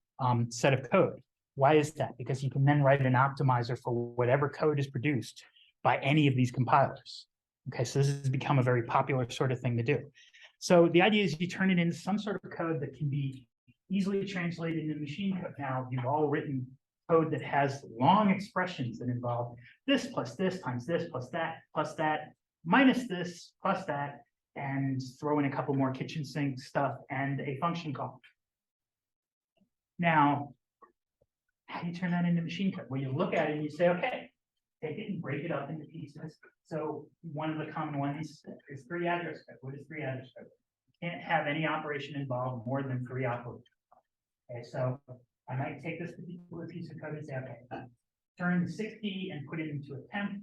A: set of code. Why is that? Because you can then write an optimizer for whatever code is produced by any of these compilers. Okay, so this has become a very popular sort of thing to do. So the idea is you turn it into some sort of code that can be easily translated into machine code. Now, you've all written code that has long expressions that involve this plus this times this plus that minus this plus that, and throw in a couple more kitchen sink stuff and a function call. Now, how do you turn that into machine code? Well, you look at it and you say, okay, take it and break it up into pieces. So one of the common ones is 3-address code. What is 3-address code? You can't have any operation involve more than 3 operators. Okay, so I might take this particular piece of code and say, okay, turn the 60 and put it into a temp.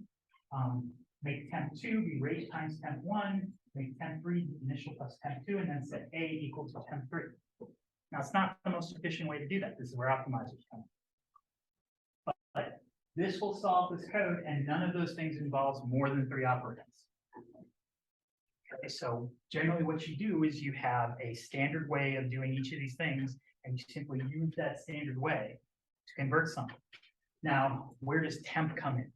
A: Make temp2 be rate times temp1, make temp3 initial plus temp2, and then set A equal to temp3. Now, it's not the most efficient way to do that. This is where optimizers come in. But this will solve this code, and none of those things involves more than 3 operands. Okay, so generally what you do is you have a standard way of doing each of these things, and you simply use that standard way to convert something. Now, where does temp come in?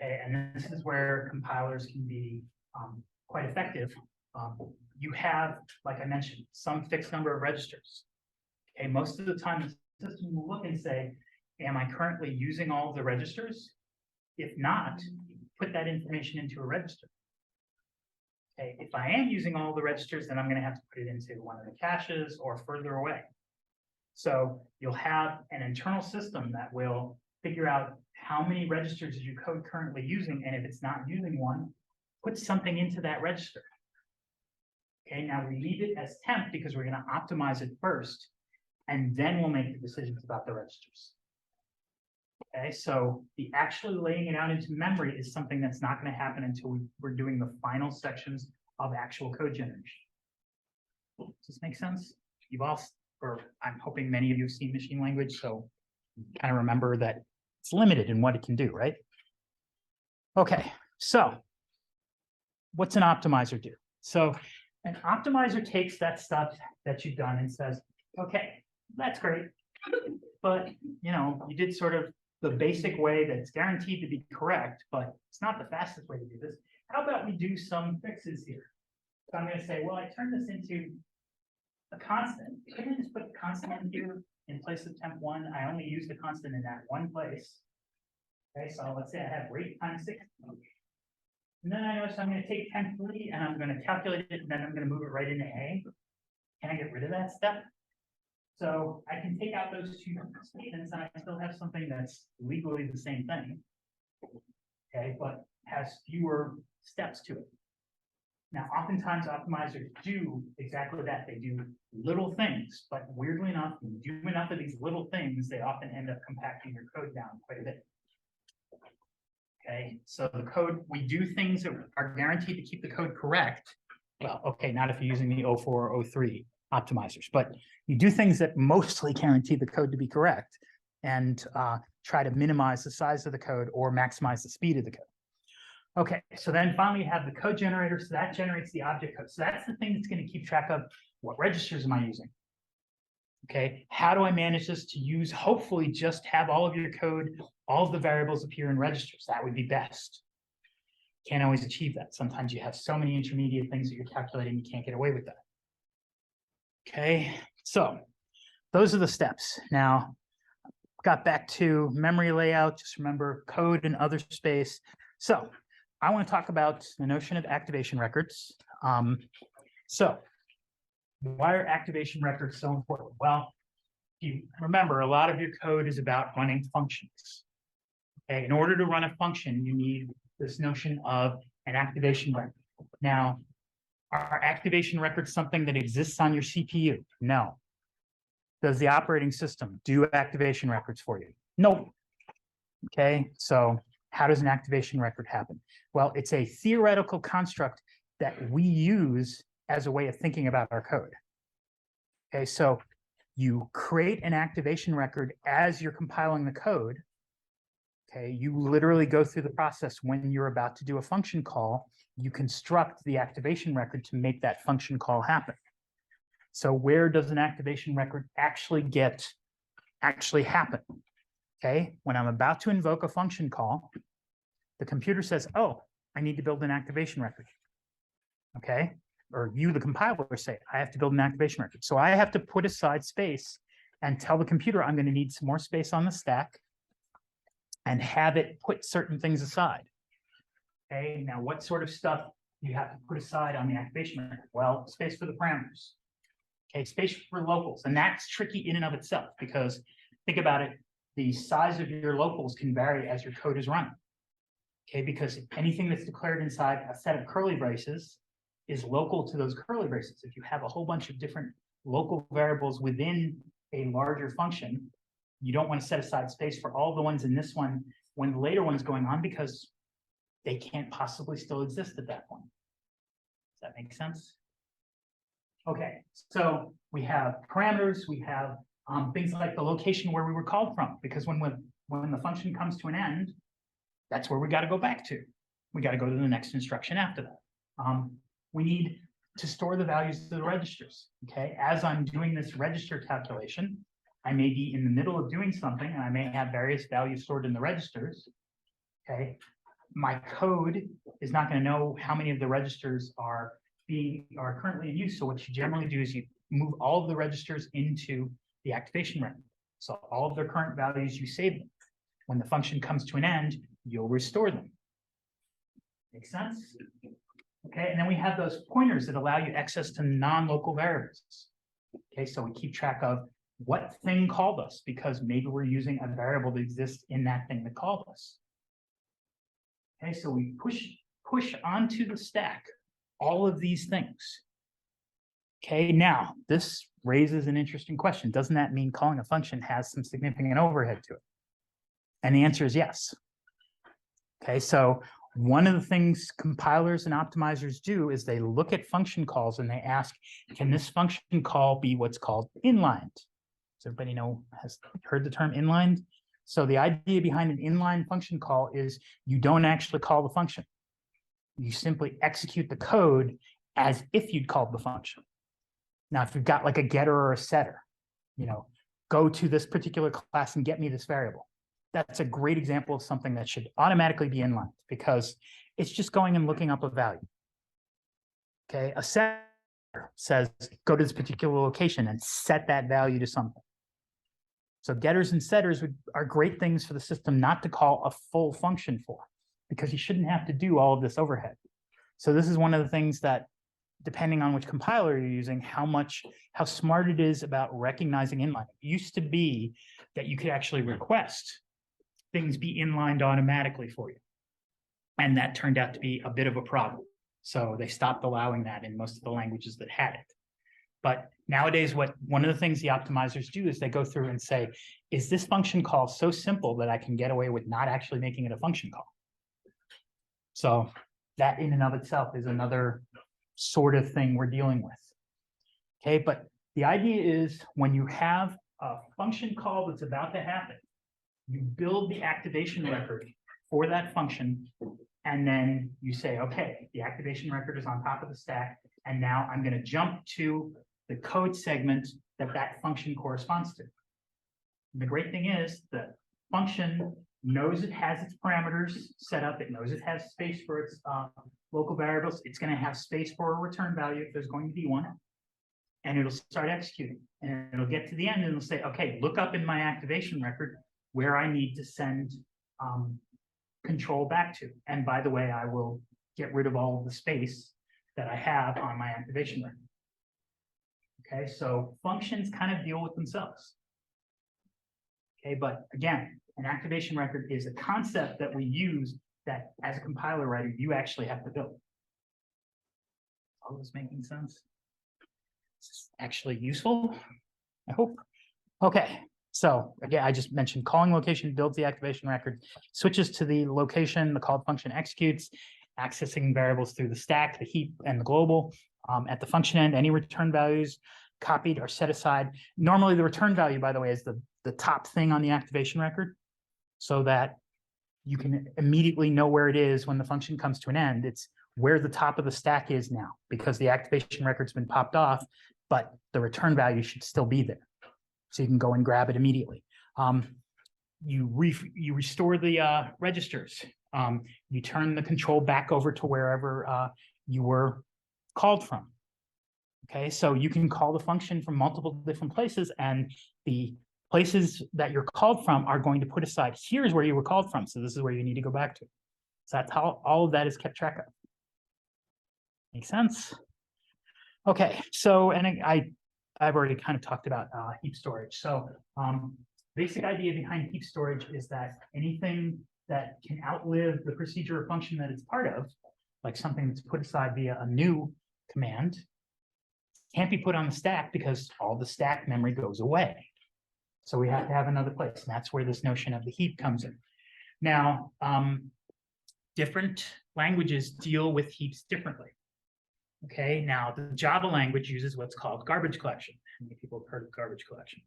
A: Okay, and this is where compilers can be quite effective. You have, like I mentioned, some fixed number of registers. Okay, most of the time the system will look and say, am I currently using all of the registers? If not, put that information into a register. Okay, if I am using all the registers, then I'm going to have to put it into one of the caches or further away. So you'll have an internal system that will figure out how many registers is your code currently using, and if it's not using one, put something into that register. Okay, now we leave it as temp because we're going to optimize it first, and then we'll make the decisions about the registers. Okay, so the actually laying it out into memory is something that's not going to happen until we're doing the final sections of actual code generation. Does this make sense? You've all, or I'm hoping many of you have seen machine language, so kind of remember that it's limited in what it can do, right? Okay, so what's an optimizer do? So an optimizer takes that stuff that you've done and says, okay, that's great, but you know, you did sort of the basic way that's guaranteed to be correct, but it's not the fastest way to do this. How about we do some fixes here? So I'm going to say, well, I turned this into a constant. Couldn't I just put the constant in here in place of temp1? I only use the constant in that one place. Okay, so let's say I have rate times 60. And then I notice I'm going to take temp3 and I'm going to calculate it, and then I'm going to move it right into A. Can I get rid of that step? So I can take out those 2 statements and I still have something that's legally the same thing. Okay, but has fewer steps to it. Now, oftentimes optimizers do exactly that. They do little things, but weirdly enough, when you do enough of these little things, they often end up compacting your code down quite a bit. Okay, so the code, we do things that are guaranteed to keep the code correct. Well, okay, not if you're using the 04 or 03 optimizers, but you do things that mostly guarantee the code to be correct and try to minimize the size of the code or maximize the speed of the code. Okay, so then finally you have the code generator, so that generates the object code. So that's the thing that's going to keep track of what registers am I using. Okay, how do I manage this to use, hopefully just have all of your code, all of the variables appear in registers? That would be best. Can't always achieve that. Sometimes you have so many intermediate things that you're calculating, you can't get away with that. Okay, so those are the steps. Now, got back to memory layout. Just remember code and other space. So I want to talk about the notion of activation records. So why are activation records so important? Well, you remember a lot of your code is about running functions. Okay, in order to run a function, you need this notion of an activation record. Now, are activation records something that exists on your CPU? No. Does the operating system do activation records for you? No. Okay, so how does an activation record happen? Well, it's a theoretical construct that we use as a way of thinking about our code. Okay, so you create an activation record as you're compiling the code. Okay, you literally go through the process when you're about to do a function call, you construct the activation record to make that function call happen. So where does an activation record actually happen? Okay, when I'm about to invoke a function call, the computer says, oh, I need to build an activation record. Okay, or you, the compiler, say, I have to build an activation record. So I have to put aside space and tell the computer I'm going to need some more space on the stack and have it put certain things aside. Okay, now what sort of stuff you have to put aside on the activation record? Well, space for the parameters. Okay, space for locals. And that's tricky in and of itself because think about it, the size of your locals can vary as your code is running. Okay, because anything that's declared inside a set of curly braces is local to those curly braces. If you have a whole bunch of different local variables within a larger function, you don't want to set aside space for all the ones in this one when the later one's going on because they can't possibly still exist at that point. Does that make sense? Okay, so we have parameters, we have things like the location where we were called from, because when the function comes to an end, that's where we got to go back to. We got to go to the next instruction after that. We need to store the values of the registers. Okay, as I'm doing this register calculation, I may be in the middle of doing something and I may have various values stored in the registers. Okay, my code is not going to know how many of the registers are currently in use. So what you generally do is you move all of the registers into the activation record. So all of their current values, you save them. When the function comes to an end, you'll restore them. Make sense? Okay, and then we have those pointers that allow you access to non-local variables. Okay, so we keep track of what thing called us because maybe we're using a variable that exists in that thing that called us. Okay, so we push onto the stack all of these things. Okay, now this raises an interesting question. Doesn't that mean calling a function has some significant overhead to it? And the answer is yes. Okay, so one of the things compilers and optimizers do is they look at function calls and they ask, can this function call be what's called inlined? Does everybody has heard the term inlined? So the idea behind an inline function call is you don't actually call the function. You simply execute the code as if you'd called the function. Now, if you've got like a getter or a setter, go to this particular class and get me this variable. That's a great example of something that should automatically be inlined because it's just going and looking up a value. Okay, a setter says, go to this particular location and set that value to something. So getters and setters are great things for the system not to call a full function for, because you shouldn't have to do all of this overhead. So this is one of the things that, depending on which compiler you're using, how smart it is about recognizing inline. It used to be that you could actually request things be inlined automatically for you. And that turned out to be a bit of a problem. So they stopped allowing that in most of the languages that had it. But nowadays, one of the things the optimizers do is they go through and say, is this function call so simple that I can get away with not actually making it a function call? So that in and of itself is another sort of thing we're dealing with. Okay, but the idea is when you have a function call that's about to happen, you build the activation record for that function, and then you say, okay, the activation record is on top of the stack, and now I'm going to jump to the code segment that function corresponds to. And the great thing is the function knows it has its parameters set up. It knows it has space for its local variables. It's going to have space for a return value if there's going to be one. And it'll start executing. And it'll get to the end and it'll say, okay, look up in my activation record where I need to send control back to. And by the way, I will get rid of all of the space that I have on my activation record. Okay, so functions kind of deal with themselves. Okay, but again, an activation record is a concept that we use that as a compiler writer, you actually have to build. All this making sense? Is this actually useful? I hope. Okay, so again, I just mentioned calling location builds the activation record, switches to the location, the called function executes, accessing variables through the stack, the heap, and the global. At the function end, any return values copied or set aside. Normally, the return value, by the way, is the top thing on the activation record, so that you can immediately know where it is when the function comes to an end. It's where the top of the stack is now, because the activation record's been popped off, but the return value should still be there. So you can go and grab it immediately. You restore the registers. You turn the control back over to wherever you were called from. Okay, so you can call the function from multiple different places, and the places that you're called from are going to put aside, here's where you were called from, so this is where you need to go back to. So that's how all of that is kept track of. Make sense? Okay, so, and I've already kind of talked about heap storage. So basic idea behind heap storage is that anything that can outlive the procedure or function that it's part of, like something that's put aside via a new command, can't be put on the stack because all the stack memory goes away. So we have to have another place, and that's where this notion of the heap comes in. Now, different languages deal with heaps differently. Okay, now the Java language uses what's called garbage collection. How many people have heard of garbage collection?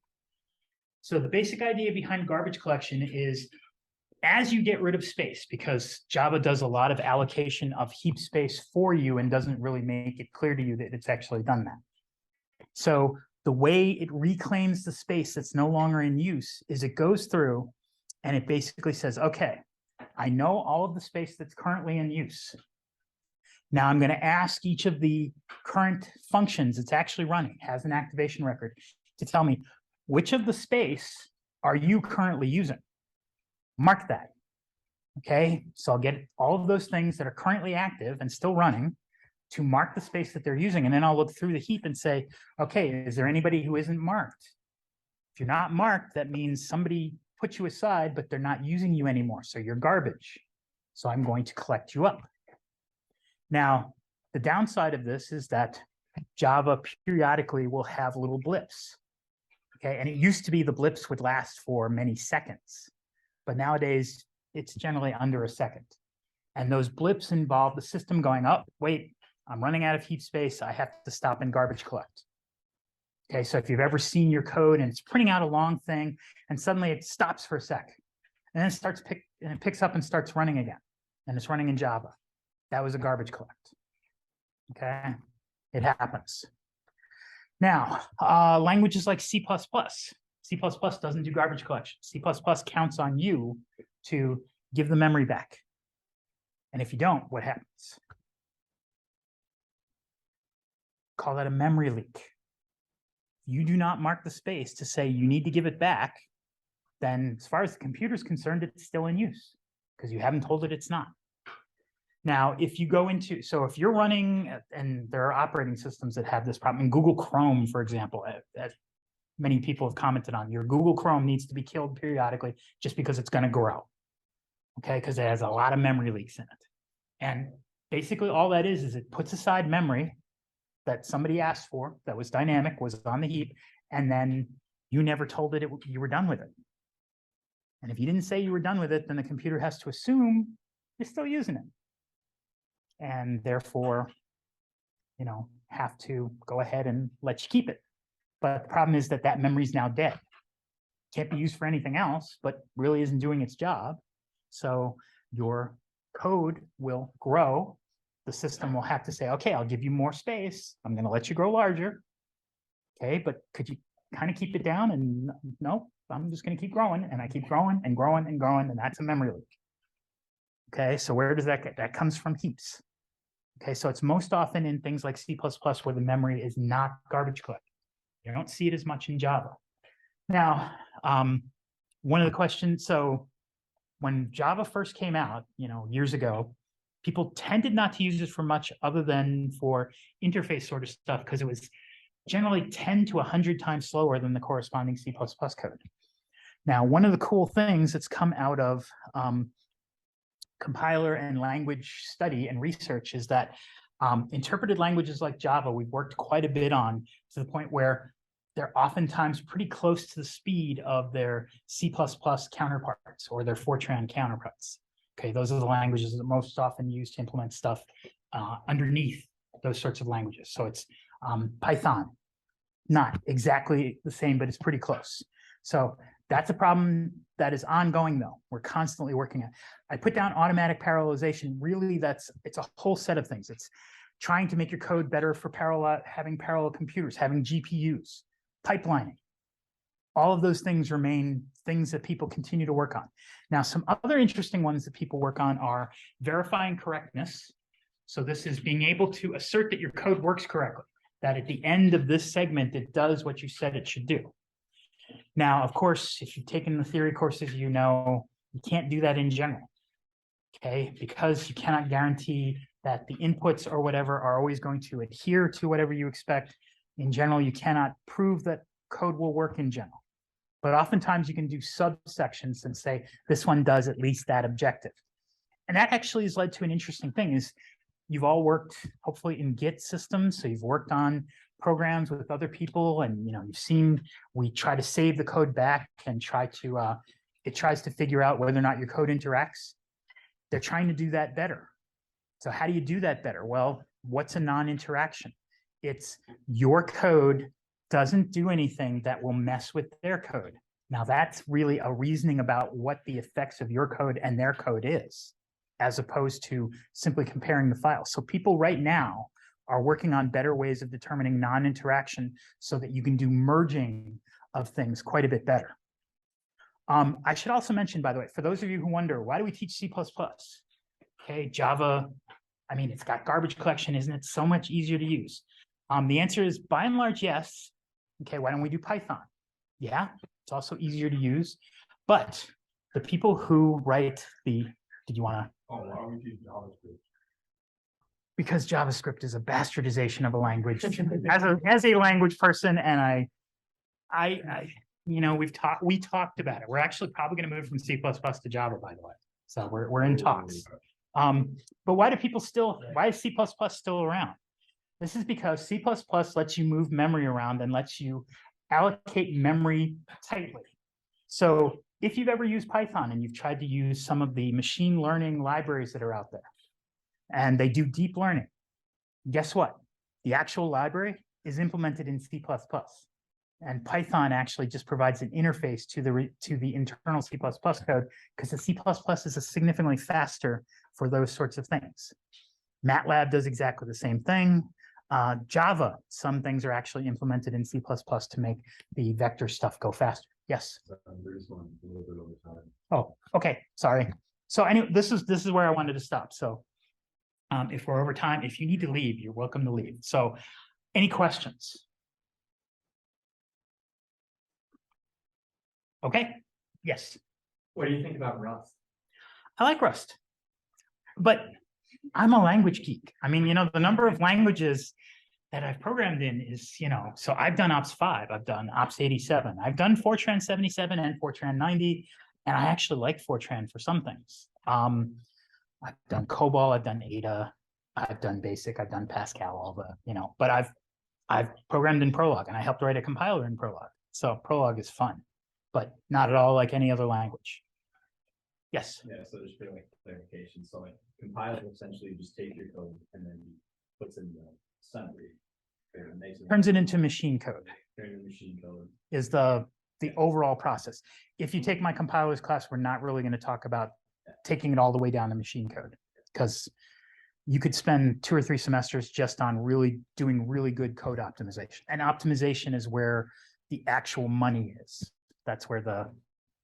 A: So the basic idea behind garbage collection is, as you get rid of space, because Java does a lot of allocation of heap space for you and doesn't really make it clear to you that it's actually done that. So the way it reclaims the space that's no longer in use is it goes through and it basically says, okay, I know all of the space that's currently in use. Now I'm going to ask each of the current functions it's actually running, has an activation record, to tell me which of the space are you currently using. Mark that. Okay, so I'll get all of those things that are currently active and still running to mark the space that they're using. And then I'll look through the heap and say, okay, is there anybody who isn't marked? If you're not marked, that means somebody put you aside, but they're not using you anymore. So you're garbage. So I'm going to collect you up. Now, the downside of this is that Java periodically will have little blips. Okay, and it used to be the blips would last for many seconds, but nowadays it's generally under a second. And those blips involve the system going, oh, wait, I'm running out of heap space. I have to stop and garbage collect. Okay, so if you've ever seen your code and it's printing out a long thing and suddenly it stops for a sec and then it picks up and starts running again, and it's running in Java. That was a garbage collect. Okay, it happens. Now, languages like C++. C++ doesn't do garbage collection. C++ counts on you to give the memory back. And if you don't, what happens? Call that a memory leak. You do not mark the space to say you need to give it back, then as far as the computer is concerned, it's still in use because you haven't told it it's not. Now, if you go into, so if you're running, and there are operating systems that have this problem, in Google Chrome, for example, as many people have commented on, your Google Chrome needs to be killed periodically just because it's going to grow, okay, because it has a lot of memory leaks in it. And basically all that is it puts aside memory that somebody asked for, that was dynamic, was on the heap, and then you never told it you were done with it. And if you didn't say you were done with it, then the computer has to assume you're still using it. And therefore, you know, have to go ahead and let you keep it. But the problem is that that memory is now dead. Can't be used for anything else, but really isn't doing its job. So your code will grow. The system will have to say, okay, I'll give you more space. I'm going to let you grow larger. Okay, but could you kind of keep it down? And no, I'm just going to keep growing. And I keep growing and growing and growing. And that's a memory leak. Okay, so where does that get? That comes from heaps. Okay, so it's most often in things like C++ where the memory is not garbage collected. You don't see it as much in Java. Now, one of the questions, so when Java first came out, years ago, people tended not to use it for much other than for interface sort of stuff, because it was generally 10 to 100 times slower than the corresponding C++ code. Now, one of the cool things that's come out of compiler and language study and research is that interpreted languages like Java, we've worked quite a bit on, to the point where they're oftentimes pretty close to the speed of their C++ counterparts or their Fortran counterparts. Okay, those are the languages that are most often used to implement stuff underneath those sorts of languages. So it's Python, not exactly the same, but it's pretty close. So that's a problem that is ongoing, though. We're constantly working on. I put down automatic parallelization. Really, it's a whole set of things. It's trying to make your code better for having parallel computers, having GPUs, pipelining. All of those things remain things that people continue to work on. Now, some other interesting ones that people work on are verifying correctness. So this is being able to assert that your code works correctly, that at the end of this segment, it does what you said it should do. Now, of course, if you've taken the theory courses, you can't do that in general, okay? Because you cannot guarantee that the inputs or whatever are always going to adhere to whatever you expect. In general, you cannot prove that code will work in general. But oftentimes you can do subsections and say, this one does at least that objective. And that actually has led to an interesting thing is you've all worked, hopefully, in Git systems. So you've worked on programs with other people, and you've seen we try to save the code back and it tries to figure out whether or not your code interacts. They're trying to do that better. So how do you do that better? Well, what's a non-interaction? It's your code doesn't do anything that will mess with their code. Now that's really a reasoning about what the effects of your code and their code is, as opposed to simply comparing the files. So people right now are working on better ways of determining non-interaction so that you can do merging of things quite a bit better. I should also mention, by the way, for those of you who wonder, why do we teach C++? Okay, Java, I mean, it's got garbage collection, isn't it so much easier to use? The answer is, by and large, yes. Okay, why don't we do Python? Yeah, it's also easier to use. But the people who write did you want to?
B: Oh, why don't we teach JavaScript?
A: Because JavaScript is a bastardization of a language. As a language person, and we talked about it. We're actually probably going to move from C++ to Java, by the way. So we're in talks. But why is C++ still around? This is because C++ lets you move memory around and lets you allocate memory tightly. So if you've ever used Python and you've tried to use some of the machine learning libraries that are out there, and they do deep learning, guess what? The actual library is implemented in C++. And Python actually just provides an interface to the internal C++ code, because the C++ is significantly faster for those sorts of things. MATLAB does exactly the same thing. Java, some things are actually implemented in C++ to make the vector stuff go faster. Yes? Oh, okay, sorry. So anyway, this is where I wanted to stop. So if we're over time, if you need to leave, you're welcome to leave. So any questions? Okay, yes.
C: What do you think about Rust?
A: I like Rust, but I'm a language geek. I mean, the number of languages that I've programmed in is, so I've done Ops 5, I've done Ops 87, I've done Fortran 77 and Fortran 90, and I actually like Fortran for some things. I've done COBOL, I've done Ada, I've done BASIC, I've done Pascal, all the, but I've programmed in Prolog, and I helped write a compiler in Prolog. So Prolog is fun, but not at all like any other language. Yes?
C: Yeah, so just for like clarification, so like compiler essentially just take your code and then puts in the assembly.
A: Turns it into machine code.
C: Machine code
A: is the overall process. If you take my compilers class, we're not really going to talk about taking it all the way down to machine code, because you could spend 2 or 3 semesters just on doing really good code optimization. And optimization is where the actual money is. That's where the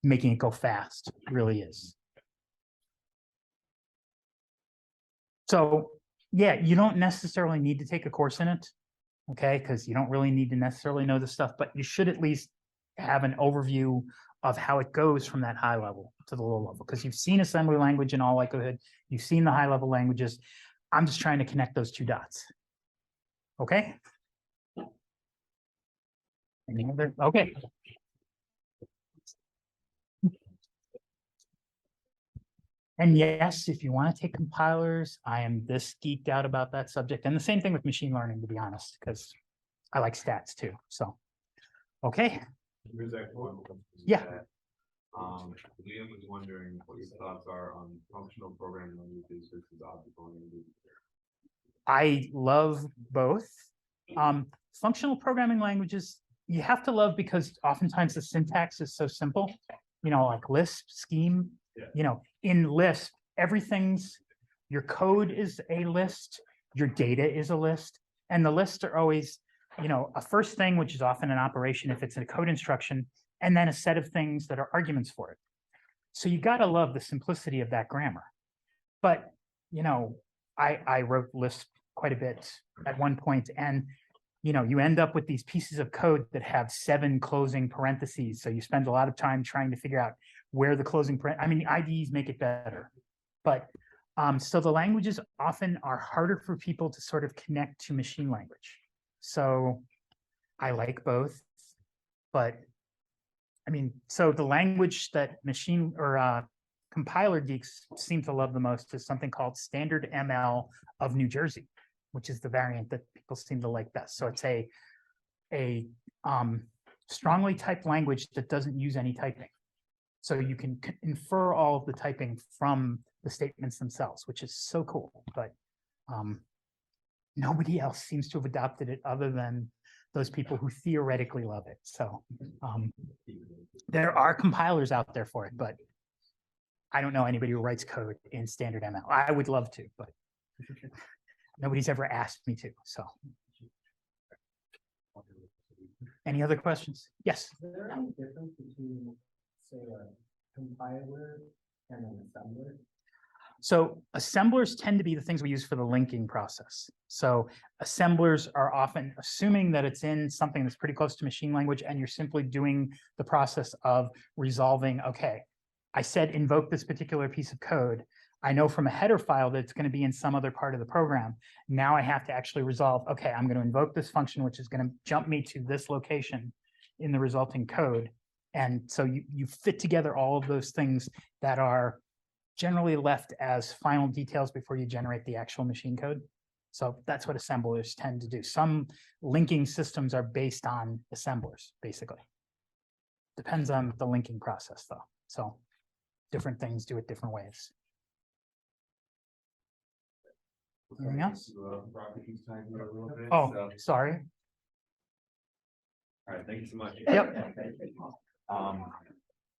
A: making it go fast really is. So yeah, you don't necessarily need to take a course in it, okay? Because you don't really need to necessarily know the stuff, but you should at least have an overview of how it goes from that high level to the low level. Because you've seen assembly language in all likelihood, you've seen the high level languages. I'm just trying to connect those two dots. Okay? Any other? Okay. And yes, if you want to take compilers, I am this geeked out about that subject. And the same thing with machine learning, to be honest, because I like stats too. So, okay.
B: Here's actually one question.
A: Yeah.
B: Liam was wondering what your thoughts are on functional programming languages versus object-oriented.
A: I love both. Functional programming languages, you have to love because oftentimes the syntax is so simple, like Lisp, Scheme,
B: Yeah.
A: In Lisp, your code is a list, your data is a list, and the lists are always, a first thing, which is often an operation if it's a code instruction, and then a set of things that are arguments for it. So you got to love the simplicity of that grammar. But, I wrote Lisp quite a bit at one point, and you end up with these pieces of code that have 7 closing parentheses. So you spend a lot of time trying to figure out where the closing IDEs make it better. But so the languages often are harder for people to sort of connect to machine language. So I like both, but so the language that machine or compiler geeks seem to love the most is something called Standard ML of New Jersey, which is the variant that people seem to like best. So it's a strongly typed language that doesn't use any typing. So you can infer all of the typing from the statements themselves, which is so cool. But nobody else seems to have adopted it other than those people who theoretically love it. So there are compilers out there for it, but I don't know anybody who writes code in standard ML. I would love to, but nobody's ever asked me to. So any other questions? Yes.
C: Is there any difference between, say, a compiler and an assembler?
A: So assemblers tend to be the things we use for the linking process. So assemblers are often assuming that it's in something that's pretty close to machine language, and you're simply doing the process of resolving, okay, I said invoke this particular piece of code. I know from a header file that it's going to be in some other part of the program. Now I have to actually resolve, okay, I'm going to invoke this function, which is going to jump me to this location in the resulting code. And so you fit together all of those things that are generally left as final details before you generate the actual machine code. So that's what assemblers tend to do. Some linking systems are based on assemblers, basically. Depends on the linking process, though. So different things do it different ways. Anything else? Oh, sorry.
B: All right, thank you so much.
A: Yep.